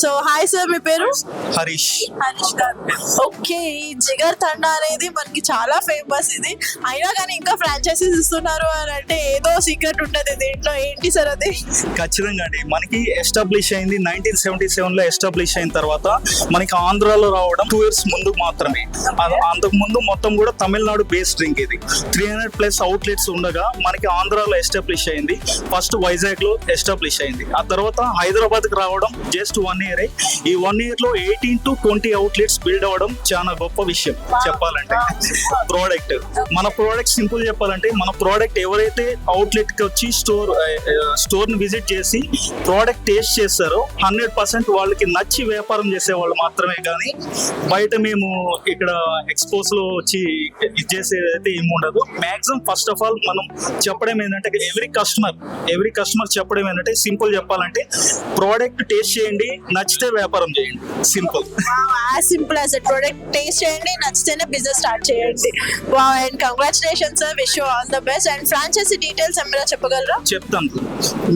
So hi sir, మీ పేరు? హరీష్. హరీష్ గారు. Okay, ఈ జిగర్ తండా అనేది మనకి చాలా ఫేమస్. ఇది అయినా కానీ ఇంకా ఫ్రాంచైజీస్ ఇస్తున్నారు అని అంటే ఏదో సీక్రెట్ ఉంటది దీంట్లో. ఏంటి సార్ అది? ఖచ్చితంగా అండి, మనకి ఎస్టాబ్లిష్ అయింది 1977 లో ఎస్టాబ్లిష్ అయిన తర్వాత మనకి ఆంధ్రాలో రావడం 2 years ముందు మాత్రమే. అంతకు ముందు మొత్తం కూడా తమిళనాడు బేస్డ్ డ్రింక్. ఇది 300+ అవుట్లెట్స్ ఉండగా మనకి ఆంధ్రాలో ఎస్టాబ్లిష్ అయింది. ఫస్ట్ వైజాగ్ లో ఎస్టాబ్లిష్ అయింది. ఆ తర్వాత హైదరాబాద్ కి రావడం జస్ట్ 1 year. ఈ 1 year లో 18 to 20 అవుట్లెట్స్ బిల్డ్ అవ్వడం చాలా గొప్ప విషయం చెప్పాలంటే. ప్రోడక్ట్, మన ప్రోడక్ట్ సింపుల్ చెప్పాలంటే, మన ప్రోడక్ట్ ఎవరైతే అవుట్లెట్ కి వచ్చి స్టోర్ ని విజిట్ చేసి ప్రోడక్ట్ టేస్ట్ చేస్తారో 100% వాళ్ళకి నచ్చి వ్యాపారం చేసే వాళ్ళు మాత్రమే. కానీ బయట మేము ఇక్కడ ఎక్స్పోస్ లో వచ్చి ఇది చేసేదైతే ఏమి ఉండదు. మాక్సిమం ఫస్ట్ ఆఫ్ ఆల్ మనం చెప్పడం ఏంటంటే, ఎవ్రీ కస్టమర్ చెప్పడం ఏంటంటే, సింపుల్ చెప్పాలంటే ప్రోడక్ట్ టేస్ట్ చేయండి, నచ్చితే వ్యాపారం చేయండి. Simple, as simple as it. Product taste చేయండి, నచ్చితేనే బిజినెస్ స్టార్ట్ చేయండి. Wow, and congratulations sir, wish you all the best. And franchisee details ఏమైనా చెప్పగలరా? చెప్తాను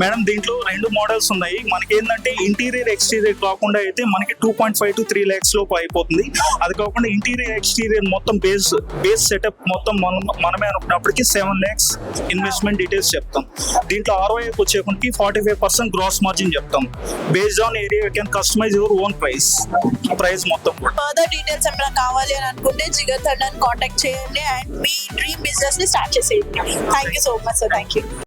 మేడం. దీంట్లో 2 మోడల్స్ ఉన్నాయి. మనకి ఏంటంటే ఇంటీరియర్ ఎక్స్టీరియర్ కాకుండా అయితే మనకి 2.5 to 3 lakhs లోపు అయిపోతుంది. అది కాకుండా ఇంటీరియర్ ఎక్స్టీరియర్ మొత్తం బేస్ సెటప్ మొత్తం మనమే అనుకున్నప్పటికీ 7 lakhs ఇన్వెస్ట్మెంట్ డీటెయిల్స్ చెప్తాం. దీంట్లో ROI వచ్చేప్పటికి 45% గ్రాస్ మార్జిన్ చెప్తాం. Based on area you can customise your own price మొత్తం. ఫర్దర్ డీటెయిల్స్ ఏమైనా కావాలి అని అనుకుంటే జిగర్ తండాని కాంటాక్ట్ చేయండి అండ్ మీ డ్రీమ్ బిజినెస్ ని స్టార్ట్ చేసేయండి. Thank you so much sir. Thank you.